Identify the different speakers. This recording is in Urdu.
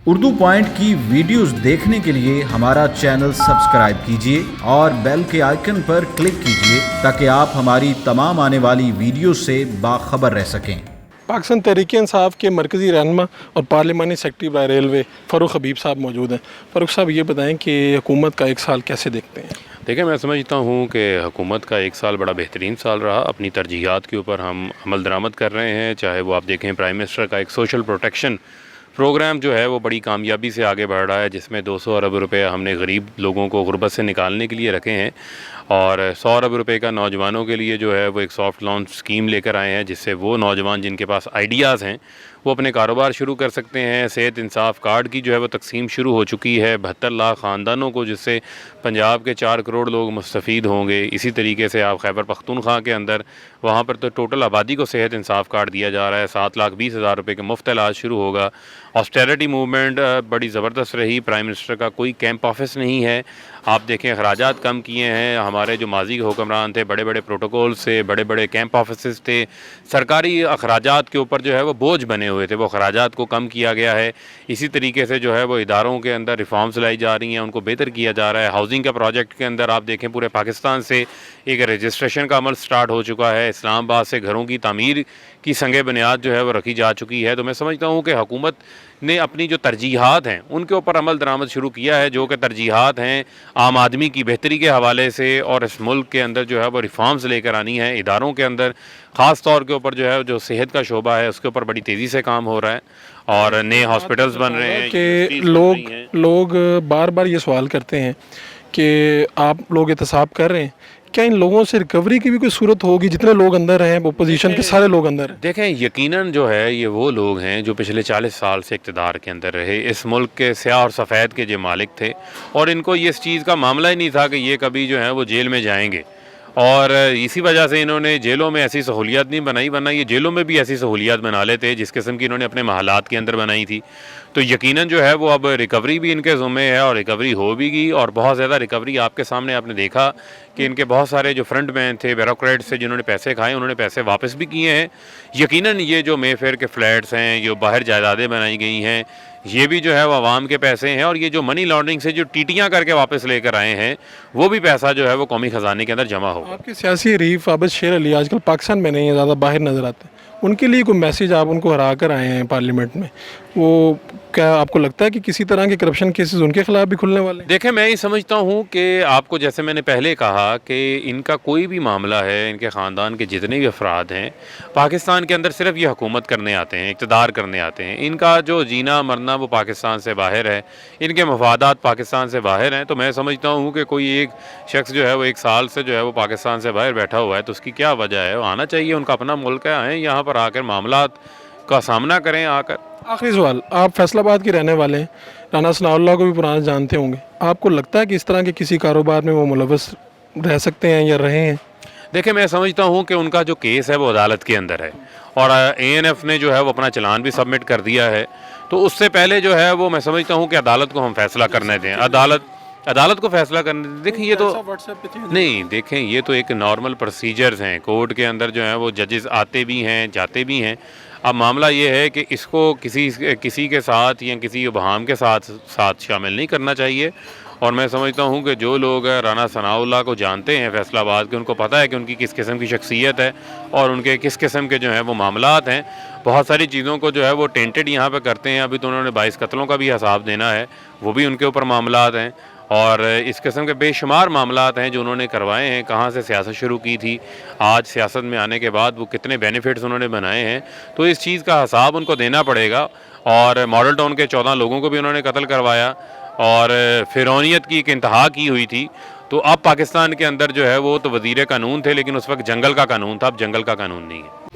Speaker 1: اردو پوائنٹ کی ویڈیوز دیکھنے کے لیے ہمارا چینل سبسکرائب کیجیے اور بیل کے آئیکن پر کلک کیجیے تاکہ آپ ہماری تمام آنے والی ویڈیوز سے باخبر رہ سکیں۔
Speaker 2: پاکستان تحریک انصاف کے مرکزی رہنما اور پارلیمانی سیکرٹری برائے ریلوے فاروق حبیب صاحب موجود ہیں۔ فاروق صاحب یہ بتائیں کہ حکومت کا ایک سال کیسے دیکھتے ہیں؟
Speaker 3: دیکھیں، میں سمجھتا ہوں کہ حکومت کا ایک سال بڑا بہترین سال رہا۔ اپنی ترجیحات کے اوپر ہم عمل درآمد کر رہے ہیں، چاہے وہ آپ دیکھیں پرائم منسٹر کا ایک سوشل پروٹیکشن پروگرام جو ہے وہ بڑی کامیابی سے آگے بڑھ رہا ہے، جس میں 200 ارب روپے ہم نے غریب لوگوں کو غربت سے نکالنے کے لیے رکھے ہیں، اور 100 ارب روپے کا نوجوانوں کے لیے جو ہے وہ ایک سافٹ لون اسکیم لے کر آئے ہیں، جس سے وہ نوجوان جن کے پاس آئیڈیاز ہیں وہ اپنے کاروبار شروع کر سکتے ہیں۔ صحت انصاف کارڈ کی جو ہے وہ تقسیم شروع ہو چکی ہے 72 لاکھ خاندانوں کو، جس سے پنجاب کے 4 کروڑ لوگ مستفید ہوں گے۔ اسی طریقے سے آپ خیبر پختونخوا کے اندر وہاں پر تو ٹوٹل آبادی کو صحت انصاف کارڈ دیا جا رہا ہے، 7,20,000 روپے کے مفت علاج شروع ہوگا۔ آسٹیرٹی موومنٹ بڑی زبردست رہی، پرائم منسٹر کا کوئی کیمپ آفس نہیں ہے۔ آپ دیکھیں اخراجات کم کیے ہیں۔ ہمارے جو ماضی کے حکمران تھے، بڑے بڑے پروٹوکول سے، بڑے بڑے کیمپ آفسز تھے، سرکاری اخراجات کے اوپر جو ہے وہ بوجھ بنے ہوئے تھے، وہ اخراجات کو کم کیا گیا ہے۔ اسی طریقے سے جو ہے وہ اداروں کے اندر ریفارمز لائی جا رہی ہیں، ان کو بہتر کیا جا رہا ہے۔ ہاؤسنگ کا پروجیکٹ کے اندر آپ دیکھیں پورے پاکستان سے ایک رجسٹریشن کا عمل سٹارٹ ہو چکا ہے۔ اسلام آباد سے گھروں کی تعمیر کی سنگ بنیاد جو ہے وہ رکھی جا چکی ہے۔ تو میں سمجھتا ہوں کہ حکومت نے اپنی جو ترجیحات ہیں ان کے اوپر عمل درآمد شروع کیا ہے، جو کہ ترجیحات ہیں عام آدمی کی بہتری کے حوالے سے، اور اس ملک کے اندر جو ہے وہ ریفارمز لے کر آنی ہے اداروں کے اندر، خاص طور کے اوپر جو ہے جو صحت کا شعبہ ہے اس کے اوپر بڑی تیزی سے کام ہو رہا ہے، اور نئے ہاسپٹلز بن رہے ہیں
Speaker 2: کہ لوگ بار بار یہ سوال کرتے ہیں کہ آپ لوگ احتساب کر رہے ہیں، کیا ان لوگوں سے ریکوری کی بھی کوئی صورت ہوگی؟ جتنے لوگ اندر ہیں اپوزیشن کے سارے لوگ اندر ہیں۔
Speaker 3: دیکھیں، یقیناً جو ہے یہ وہ لوگ ہیں جو پچھلے 40 سال سے اقتدار کے اندر رہے، اس ملک کے سیاہ اور سفید کے جو مالک تھے، اور ان کو اس چیز کا معاملہ ہی نہیں تھا کہ یہ کبھی جو ہے وہ جیل میں جائیں گے، اور اسی وجہ سے انہوں نے جیلوں میں ایسی سہولیات نہیں بنائی، ورنہ یہ جیلوں میں بھی ایسی سہولیات بنا لیتے جس قسم کی انہوں نے اپنے محلات کے اندر بنائی تھی۔ تو یقیناً جو ہے وہ اب ریکوری بھی ان کے ذمے ہے، اور ریکوری ہو بھی گئی، اور بہت زیادہ ریکوری آپ کے سامنے آپ نے دیکھا کہ ان کے بہت سارے جو فرنٹ مین تھے، بیوروکریٹس تھے، جنہوں نے پیسے کھائے، انہوں نے پیسے واپس بھی کیے ہیں۔ یقیناً یہ جو مے فیئر کے فلیٹس ہیں، جو باہر جائیدادیں بنائی گئی ہیں، یہ بھی جو ہے وہ عوام کے پیسے ہیں، اور یہ جو منی لانڈرنگ سے جو ٹیٹیاں کر کے واپس لے کر آئے ہیں، وہ بھی پیسہ جو ہے وہ قومی خزانے کے اندر جمع ہوگا۔
Speaker 2: آپ کے سیاسی حریف عابد شیر علی آج کل پاکستان میں نہیں ہے، زیادہ باہر نظر آتے ہیں، ان کے لیے کوئی میسیج آپ ان کو ہرا کر آئے ہیں پارلیمنٹ میں، وہ کیا آپ کو لگتا ہے کہ کسی طرح کے کرپشن کیسز ان کے خلاف بھی کھلنے والے ہیں؟
Speaker 3: دیکھیں، میں یہ سمجھتا ہوں کہ آپ کو جیسے میں نے پہلے کہا کہ ان کا کوئی بھی معاملہ ہے، ان کے خاندان کے جتنے بھی افراد ہیں پاکستان کے اندر صرف یہ حکومت کرنے آتے ہیں، اقتدار کرنے آتے ہیں، ان کا جو جینا مرنا وہ پاکستان سے باہر ہے، ان کے مفادات پاکستان سے باہر ہیں۔ تو میں سمجھتا ہوں کہ کوئی ایک شخص جو ہے وہ 1 سال سے جو ہے وہ پاکستان سے باہر بیٹھا ہوا ہے، تو اس کی کیا وجہ ہے؟ وہ آنا چاہیے، ان کا اپنا ملک ہے، آئیں یہاں پر آ کر معاملات کا سامنا کریں آ کر۔
Speaker 2: آخری سوال، آپ فیصل آباد کے رہنے والے ہیں، رانا ثناء اللہ کو بھی پرانا جانتے ہوں گے، آپ کو لگتا ہے کہ اس طرح کے کسی کاروبار میں وہ ملوث رہ سکتے ہیں یا رہے ہیں؟
Speaker 3: دیکھیں، میں سمجھتا ہوں کہ ان کا جو کیس ہے وہ عدالت کے اندر ہے، اور ANF نے جو ہے وہ اپنا چلان بھی سبمٹ کر دیا ہے، تو اس سے پہلے جو ہے وہ میں سمجھتا ہوں کہ عدالت کو ہم فیصلہ کرنے دیں، عدالت کو فیصلہ کرنے دیں۔ دیکھیں یہ تو نہیں، دیکھیں یہ تو ایک نارمل پروسیجرز ہیں، کورٹ کے اندر جو ہیں وہ ججز آتے بھی ہیں جاتے بھی ہیں۔ اب معاملہ یہ ہے کہ اس کو کسی کے ساتھ یا کسی ابہام کے ساتھ شامل نہیں کرنا چاہیے، اور میں سمجھتا ہوں کہ جو لوگ رانا ثناء اللہ کو جانتے ہیں فیصل آباد کے، ان کو پتہ ہے کہ ان کی کس قسم کی شخصیت ہے، اور ان کے کس قسم کے جو ہیں وہ معاملات ہیں۔ بہت ساری چیزوں کو جو ہے وہ ٹینٹڈ یہاں پہ کرتے ہیں، ابھی تو انہوں نے 22 قتلوں کا بھی حساب دینا ہے، وہ بھی ان کے اوپر معاملات ہیں، اور اس قسم کے بے شمار معاملات ہیں جو انہوں نے کروائے ہیں۔ کہاں سے سیاست شروع کی تھی، آج سیاست میں آنے کے بعد وہ کتنے بینیفٹس انہوں نے بنائے ہیں، تو اس چیز کا حساب ان کو دینا پڑے گا۔ اور ماڈل ٹاؤن کے 14 لوگوں کو بھی انہوں نے قتل کروایا، اور فرعونیت کی ایک انتہا کی ہوئی تھی۔ تو اب پاکستان کے اندر جو ہے وہ تو وزیر قانون تھے، لیکن اس وقت جنگل کا قانون تھا، اب جنگل کا قانون نہیں ہے۔